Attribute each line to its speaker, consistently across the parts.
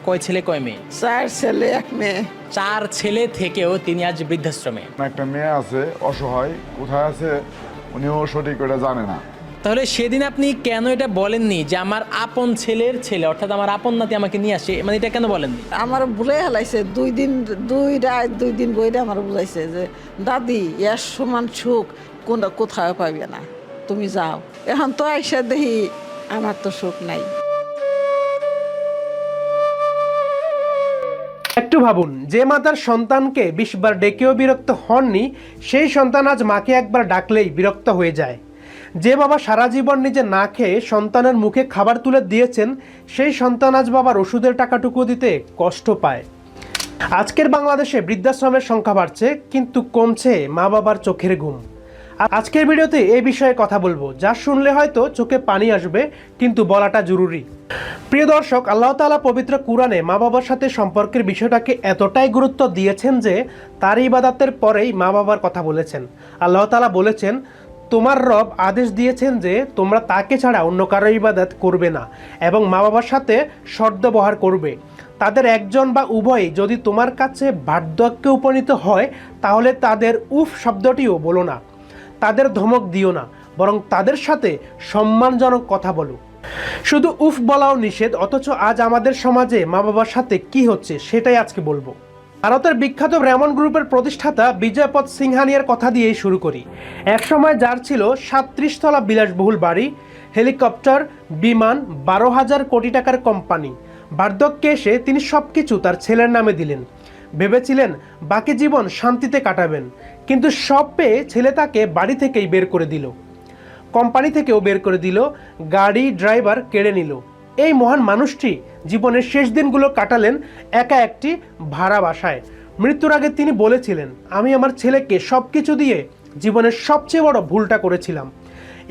Speaker 1: কয় ছেলে কয় মেয়ে?
Speaker 2: 4 ছেলে 1 মেয়ে।
Speaker 1: 4 ছেলে থেকেও তিনি আজ বৃদ্ধাশ্রমে।
Speaker 3: একটা মেয়ে আছে অসহায়, কোথায় আছে উনিও সঠিক করে জানে না।
Speaker 1: তাহলে সেদিন আপনি কেন এটা বলেননি যে আমার আপন ছেলের ছেলে অর্থাৎ আমার আপন নাতি আমাকে নিয়ে আসে, মানে এটা কেন বলেননি?
Speaker 2: আমার ভুলে হেলাইছে 2 দিন 2 রাত 2 দিন বইটা আমার বুঝাইছে যে দাদি এর সমান সুখ কোথাও পাবে না, তুমি যাও। এখন তো আইসা দেখি আমার তো সুখ নাই।
Speaker 4: একটু ভাবুন, যে মা তার সন্তানকে 20 বার ডেকেও বিরক্ত হননি, সেই সন্তান আজ মাকে একবার ডাকলেই বিরক্ত হয়ে যায়। যে বাবা সারা জীবন নিজে না খেয়ে সন্তানের মুখে খাবার তুলে দিয়েছেন, সেই সন্তান আজ বাবার ওষুধের টাকাটুকু দিতে কষ্ট পায়। আজকের বাংলাদেশে বৃদ্ধাশ্রমের সংখ্যা বাড়ছে, কিন্তু কমছে মা বাবার চোখের ঘুম। আজকের ভিডিওতে এই বিষয়ে কথা বলবো, যা শুনলে হয়তো চোখে পানি আসবে, কিন্তু বলাটা জরুরি। প্রিয় দর্শক, আল্লাহ তাআলা পবিত্র কুরআনে মা বাবার সাথে সম্পর্কের বিষয়টাকে এতটাই গুরুত্ব দিয়েছেন যে তার ইবাদতের পরেই মা বাবার কথা বলেছেন। আল্লাহ তাআলা বলেছেন, তোমার রব আদেশ দিয়েছেন যে তোমরা তাকে ছাড়া অন্য কারো ইবাদত করবে না এবং মা বাবার সাথে সদ্ব্যবহার করবে। তাদের একজন বা উভয়ই যদি তোমার কাছে বার্ধক্যে উপনীত হয়, তাহলে তাদের উফ শব্দটিও বলো না, তাদের ধমক দিও না, বরং তাদের সাথে সম্মানজনক কথা বলো। শুধু উফ বলাও নিষেধ, অথচ আজ আমাদের সমাজে মা বাবার সাথে কি হচ্ছে সেটাই আজকে বলবো। ভারতের বিখ্যাত ব্রাহ্মণ গ্রুপের প্রতিষ্ঠাতা বিজয়পথ সিংহানিয়ার কথা দিয়েই শুরু করি। একসময় যার ছিল 37 তলা বিলাসবহুল বাড়ি, হেলিকপ্টার, বিমান, 12,000 কোটি টাকার কোম্পানি। বার্ধক্যে এসে তিনি সবকিছু তার ছেলের নামে দিলেন। ভেবেছিলেন বাকি জীবন শান্তিতে কাটাবেন, কিন্তু সব পেয়ে ছেলে তাকে বাড়ি থেকেই বের করে দিল, কোম্পানি থেকেও বের করে দিল, গাড়ি ড্রাইভার কেড়ে নিল। এই মহান মানুষটি জীবনের শেষ দিনগুলো কাটালেন একা একটি ভাড়া বাসায়। মৃত্যুর আগে তিনি বলেছিলেন, আমি আমার ছেলেকে সব কিছু দিয়ে জীবনের সবচেয়ে বড় ভুলটা করেছিলাম।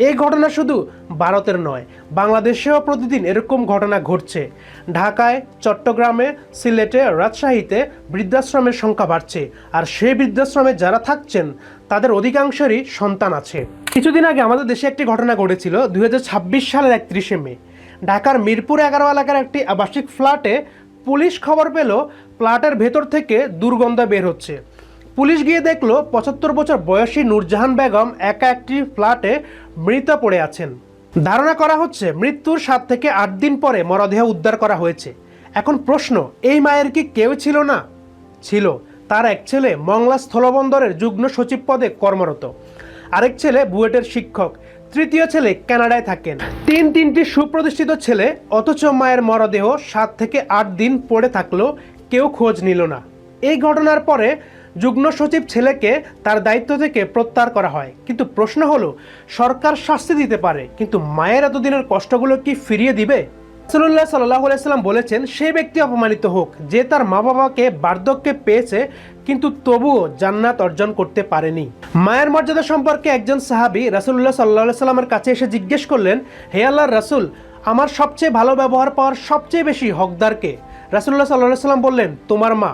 Speaker 4: এই ঘটনা শুধু ভারতের নয়, বাংলাদেশেও প্রতিদিন এরকম ঘটনা ঘটছে। ঢাকায়, চট্টগ্রামে, সিলেটে, রাজশাহীতে বৃদ্ধাশ্রমের সংখ্যা বাড়ছে, আর সেই বৃদ্ধাশ্রমে যারা থাকছেন তাদের অধিকাংশেরই সন্তান আছে। কিছুদিন আগে আমাদের দেশে একটি ঘটনা ঘটেছিল 2026 সালের 31শে মে। ঢাকার মিরপুর 11 এলাকার একটি আবাসিক ফ্ল্যাটে পুলিশ খবর পেল ফ্ল্যাটের ভেতর থেকে দুর্গন্ধ বের হচ্ছে। পুলিশ গিয়ে দেখলো 75 বছর বয়সী নূরজাহান বেগম একা একটি ফ্ল্যাটে মৃত পড়ে আছেন। ধারণা করা হচ্ছে মৃত্যুর 7 থেকে 8 দিন পরে মরদেহ উদ্ধার করা হয়েছে। এখন প্রশ্ন, এই মায়ের কি কেউ ছিল না? ছিল। তার এক ছেলে মংলা স্থলবন্দরের যুগ্ম সচিব পদে কর্মরত, আরেক ছেলে বুয়েটের শিক্ষক, তৃতীয় ছেলে কানাডায় থাকেন। তিনটি সুপ্রতিষ্ঠিত ছেলে, অথচ মায়ের মরদেহ 7 থেকে 8 দিন পড়ে থাকলেও কেউ খোঁজ নিল না। এই ঘটনার পরে যুগ্ম সচিব ছেলেকে তার দায়িত্ব থেকে প্রত্যাহার করা হয়। কিন্তু প্রশ্ন হলো, সরকার শাস্তি দিতে পারে, কিন্তু মায়ের এতদিনের কষ্টগুলো কি ফিরিয়ে দিবে? রাসূলুল্লাহ সাল্লাল্লাহু আলাইহি সাল্লাম বলেছেন, সেই ব্যক্তি অপমানিত হোক যে তার মা বাবাকে বার্ধক্যে পেয়েছে কিন্তু তবুও জান্নাত অর্জন করতে পারেনি। মায়ের মর্যাদা সম্পর্কে একজন সাহাবী রাসূলুল্লাহ সাল্লাল্লাহু আলাইহি সাল্লামের কাছে এসে জিজ্ঞেস করলেন, হে আল্লাহর রাসূল, আমার সবচেয়ে ভালো ব্যবহার পাওয়ার সবচেয়ে বেশি হকদারকে? রাসূলুল্লাহ সাল্লাল্লাহু আলাইহি সাল্লাম বললেন, তোমার মা।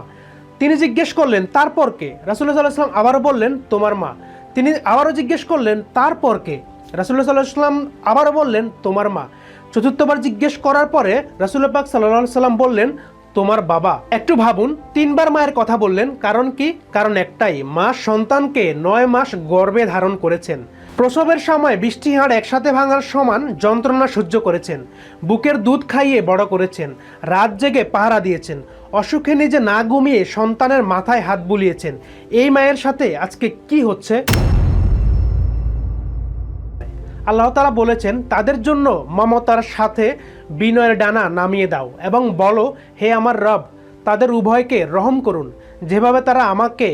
Speaker 4: তিনি জিজ্ঞেস করলেন, তারপর কে? রাসূলুল্লাহ সাল্লাল্লাহু আলাইহি সাল্লাম আবারও বললেন, তোমার মা। তিনি আবারও জিজ্ঞেস করলেন, তারপর কে? রাসূলুল্লাহ সাল্লাল্লাহু আলাইহি সাল্লাম আবারও বললেন, তোমার মা। চতুর্থবার জিজ্ঞেস করার পরে রাসূলুল্লাহ পাক সাল্লাল্লাহু আলাইহি সাল্লাম বললেন, তোমার বাবা। একটু ভাবুন, 3 বার মায়ের কথা বললেন, কারণ কি? কারণ একটাই, মা সন্তানকে 9 মাস গর্ভে ধারণ করেছেন। প্রসবের সময় 20টি হাড় একসাথে ভাঙার সমান যন্ত্রণা সহ্য করেছেন, বুকের দুধ খাইয়ে বড় করেছেন, রাত জেগে পাহারা দিয়েছেন, অসুখে নিজে না ঘুমিয়ে সন্তানের মাথায় হাত বুলিয়েছেন। এই মায়ের সাথে আজকে কি হচ্ছে? আল্লাহ তাআলা বলেছেন, তাদের জন্য মমতার সাথে বিনয়ের ডানা নামিয়ে দাও এবং বলো, হে আমার রব, তাদের উভয়কে রহম করুন, যেভাবে তারা আমাকে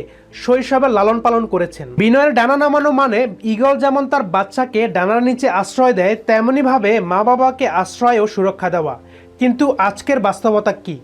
Speaker 4: শৈশবে লালন পালন করেছেন। বিনয়ের ডানা নামানো মানে ঈগল যেমন তার বাচ্চাকে ডানার নিচে আশ্রয় দেয়, তেমনিভাবে মা বাবাকে আশ্রয় ও সুরক্ষা দেওয়া। কিন্তু আজকের বাস্তবতা কি?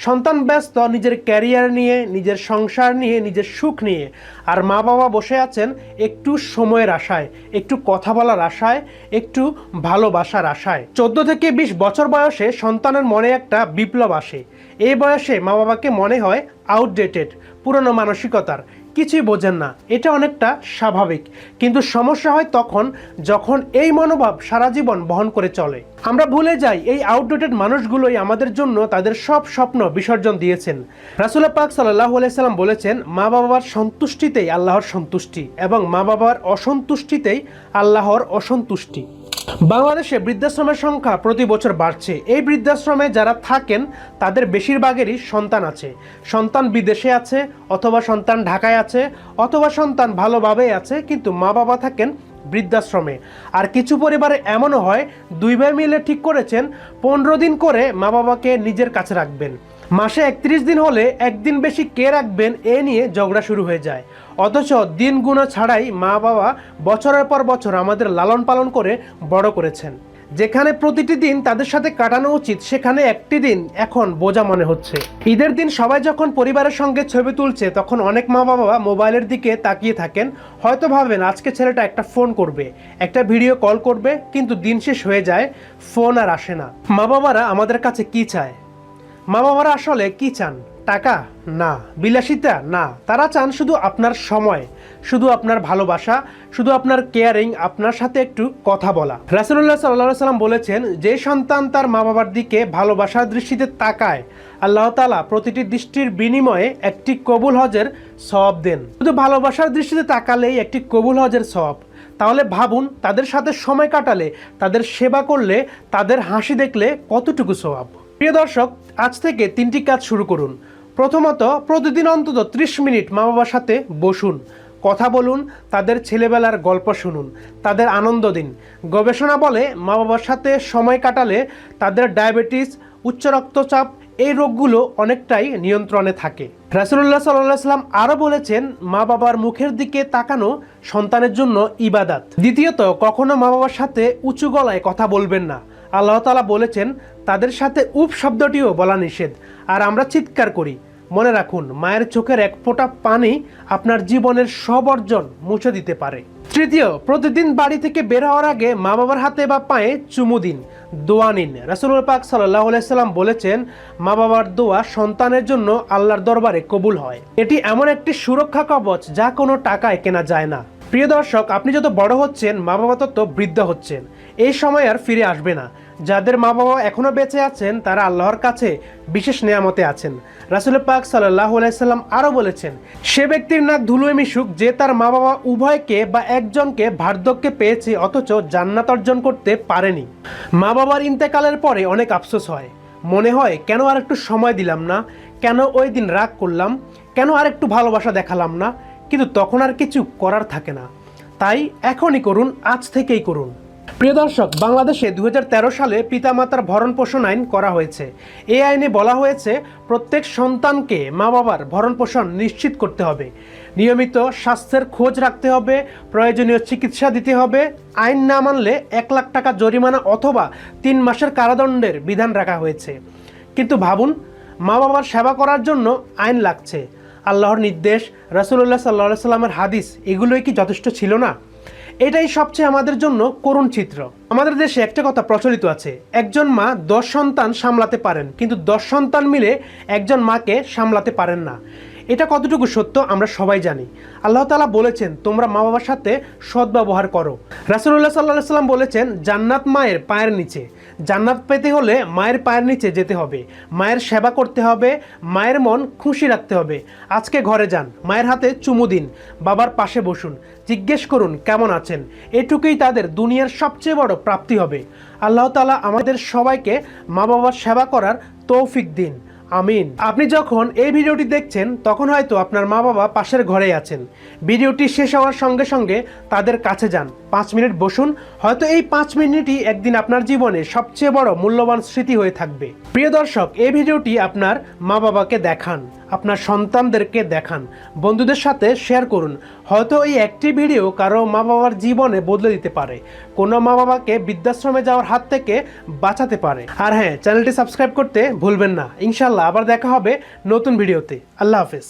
Speaker 4: সন্তান ব্যস্ত নিজের ক্যারিয়ার নিয়ে, নিজের সংসার নিয়ে, নিজের সুখ নিয়ে, আর মা বাবা বসে আছেন একটু সময়ের আশায়, একটু কথা বলার আশায়, একটু ভালোবাসার আশায়। 14 থেকে 20 বছর বয়সে সন্তানের মনে একটা বিপ্লব আসে। এই বয়সে মা বাবাকে মনে হয় আউটডেটেড, পুরনো মানসিকতার। কিছুই বোঝেন না, এটা অনেকটা স্বাভাবিক। কিন্তু সমস্যা হয় তখন যখন এই মনোভাব সারা জীবন বহন করে চলে। আমরা ভুলে যাই এই আউটডেটেড মানুষগুলোই আমাদের জন্য তাদের সব স্বপ্ন বিসর্জন দিয়েছেন। রাসূলুল্লাহ পাক সাল্লাল্লাহু আলাইহি সাল্লাম বলেছেন, মা বাবার সন্তুষ্টিতেই আল্লাহর সন্তুষ্টি এবং মা বাবার অসন্তুষ্টিতেই আল্লাহর অসন্তুষ্টি। বাংলাদেশে বৃদ্ধাশ্রমের সংখ্যা প্রতি বছর বাড়ছে। এই বৃদ্ধাশ্রমে যারা থাকেন তাদের বেশিরভাগেরই সন্তান আছে। সন্তান বিদেশে আছে, অথবা সন্তান ঢাকায় আছে, অথবা সন্তান ভালোভাবেই আছে, কিন্তু মা বাবা থাকেন বৃদ্ধাশ্রমে। আর কিছু পরিবারে এমনও হয়, দুই ভাই মিলে ঠিক করেছেন 15 দিন করে মা বাবাকে নিজের কাছে রাখবেন। মাসে 31 দিন হলে একদিন বেশি কে রাখবেন এ নিয়ে ঝগড়া শুরু হয়ে যায়। অথচ দিন গুণা ছাড়াই মা বাবা বছরের পর বছর আমাদের লালন পালন করে বড় করেছেন। যেখানে প্রতিটি দিন তাদের সাথে কাটানো উচিত, সেখানে একটি দিন এখন বোঝা মনে হচ্ছে। ঈদের দিন সবাই যখন পরিবারের সঙ্গে ছবি তুলছে, তখন অনেক মা বাবা মোবাইলের দিকে তাকিয়ে থাকেন। হয়তো ভাবেন আজকে ছেলেটা একটা ফোন করবে, একটা ভিডিও কল করবে, কিন্তু দিন শেষ হয়ে যায়, ফোন আর আসে না। মা বাবারা আমাদের কাছে কি চায়? মা বাবারা আসলে কি চান? টাকা? না। বিলাসিতা? না। তারা চান শুধু আপনার সময়, শুধু আপনার ভালোবাসা, শুধু আপনার কেয়ারিং, আপনার সাথে একটু কথা বলা। রাসূলুল্লাহ সাল্লাল্লাহু আলাইহি সাল্লাম বলেছেন, যে সন্তান তার মা বাবার দিকে ভালোবাসার দৃষ্টিতে তাকায়, আল্লাহ তাআলা প্রতিটি দৃষ্টির বিনিময়ে একটি কবুল হজের সওয়াব দেন। শুধু ভালোবাসার দৃষ্টিতে তাকালেই একটি কবুল হজের সওয়াব। তাহলে ভাবুন, তাদের সাথে সময় কাটালে, তাদের সেবা করলে, তাদের হাসি দেখলে কতটুকু সওয়াব। প্রিয় দর্শক, আজ থেকে 3টি কাজ শুরু করুন। প্রথমত, প্রতিদিন অন্তত 30 মিনিট মা বাবার সাথে বসুন, কথা বলুন, তাদের ছেলেবেলার গল্প শুনুন, তাদের আনন্দ দিন। গবেষণা বলে, মা বাবার সাথে সময় কাটালে তাদের ডায়াবেটিস, উচ্চ রক্তচাপ এই রোগগুলো অনেকটাই নিয়ন্ত্রণে থাকে। রাসূলুল্লাহ সাল্লাল্লাহু আলাইহি সাল্লাম আরও বলেছেন, মা বাবার মুখের দিকে তাকানো সন্তানের জন্য ইবাদত। দ্বিতীয়ত, কখনো মা বাবার সাথে উঁচু গলায় কথা বলবেন না। আল্লাহ তাআলা বলেছেন, তাদের সাথে উফ শব্দটিও বলা নিষেধ। আর আমরা চিৎকার করি। মনে রাখুন, মায়ের চোখের এক ফোঁটা পানি আপনার জীবনের সব অর্জন মুছে দিতে পারে। তৃতীয়, প্রতিদিন বাড়ি থেকে বের হওয়ার আগে মা বাবার হাতে বা পায়ে চুমু দিন, দোয়া নিন। রাসূলুল্লাহ পাক সাল্লাল্লাহু আলাইহি সাল্লাম বলেছেন, মা বাবার দোয়া সন্তানের জন্য আল্লাহর দরবারে কবুল হয়। এটি এমন একটি সুরক্ষা কবচ যা কোনো টাকায় কেনা যায় না। প্রিয় দর্শক, আপনি যত বড় হচ্ছেন, মা বাবা তত বৃদ্ধ হচ্ছেন। এই সময় আর ফিরে আসবে না। যাদের মা বাবা এখনো বেঁচে আছেন, তারা আল্লাহর কাছে বিশেষ নেয়ামতে আছেন। রাসূল পাক সাল্লাল্লাহু আলাইহি সাল্লাম আরও বলেছেন, সে ব্যক্তির নাক ধুলোয় মিশুক যে তার মা বাবা উভয়কে বা একজনকে বার্ধক্যে পেয়েছে অথচ জান্নাত অর্জন করতে পারেনি। মা বাবার ইন্তেকালের পরে অনেক আফসোস হয়। মনে হয়, কেন আর একটু সময় দিলাম না, কেন ওই দিন রাগ করলাম, কেন আর একটু ভালোবাসা দেখালাম না। কিন্তু তখন আর কিছু করার থাকে না। তাই এখনই করুন, আজ থেকেই করুন। প্রিয় দর্শক, বাংলাদেশে 2013 সালে পিতামাতার ভরণ পোষণ আইন করা হয়েছে। এই আইনে বলা হয়েছে, প্রত্যেক সন্তানকে মা বাবার ভরণ পোষণ নিশ্চিত করতে হবে, নিয়মিত স্বাস্থ্যের খোঁজ রাখতে হবে, প্রয়োজনীয় চিকিৎসা দিতে হবে। আইন না মানলে 1 লাখ টাকা জরিমানা অথবা 3 মাসের কারাদণ্ডের বিধান রাখা হয়েছে। কিন্তু ভাবুন, মা বাবার সেবা করার জন্য আইন লাগছে। আল্লাহর নির্দেশ, রাসূলুল্লাহ সাল্লাল্লাহু আলাইহি সাল্লামের হাদিস, এগুলোই কি যথেষ্ট ছিল না? এটাই সবচেয়ে আমাদের জন্য করুণ চিত্র। আমাদের দেশে একটা কথা প্রচলিত আছে, একজন মা 10 সন্তান সামলাতে পারেন, কিন্তু 10 সন্তান মিলে একজন মাকে সামলাতে পারেন না। এটা কতটুকু সত্য আমরা সবাই জানি। আল্লাহ তাআলা বলেছেন, তোমরা মা বাবার সাথে সদ্ব্যবহার করো। রাসূলুল্লাহ সাল্লাল্লাহু আলাইহি সাল্লাম বলেছেন, জান্নাত মায়ের পায়ের নিচে। জান্নাত পেতে হলে মায়ের পায়ের নিচে যেতে হবে, মায়ের সেবা করতে হবে, মায়ের মন খুশি রাখতে হবে। আজকে ঘরে যান, মায়ের হাতে চুমু দিন, বাবার পাশে বসুন, জিজ্ঞেস করুন কেমন আছেন। এটুকুই তাদের দুনিয়ার সবচেয়ে বড় প্রাপ্তি হবে। আল্লাহ তাআলা আমাদের সবাইকে মা বাবার সেবা করার তৌফিক দিন। আমিন। আপনি যখন এই ভিডিওটি দেখছেন, তখন হয়তো আপনার মা বাবা পাশের ঘরেই আছেন। ভিডিওটি শেষ হওয়ার সঙ্গে সঙ্গে তাদের কাছে যান, 5 মিনিট বসুন। হয়তো এই 5 মিনিটই একদিন আপনার জীবনে সবচেয়ে বড় মূল্যবান স্মৃতি হয়ে থাকবে। প্রিয় দর্শক, এই ভিডিওটি আপনার মা বাবাকে দেখান, আপনার সন্তানদেরকে দেখান, বন্ধুদের সাথে শেয়ার করুন। হয়তো এই একটি ভিডিও কারো মা বাবার জীবনে বদলে দিতে পারে, কোনো মা বাবাকে বৃদ্ধাশ্রমে যাওয়ার হাত থেকে বাঁচাতে পারে। আর হ্যাঁ, চ্যানেলটি সাবস্ক্রাইব করতে ভুলবেন না। ইনশাআল্লাহ আবার দেখা হবে নতুন ভিডিওতে। আল্লাহ হাফেজ।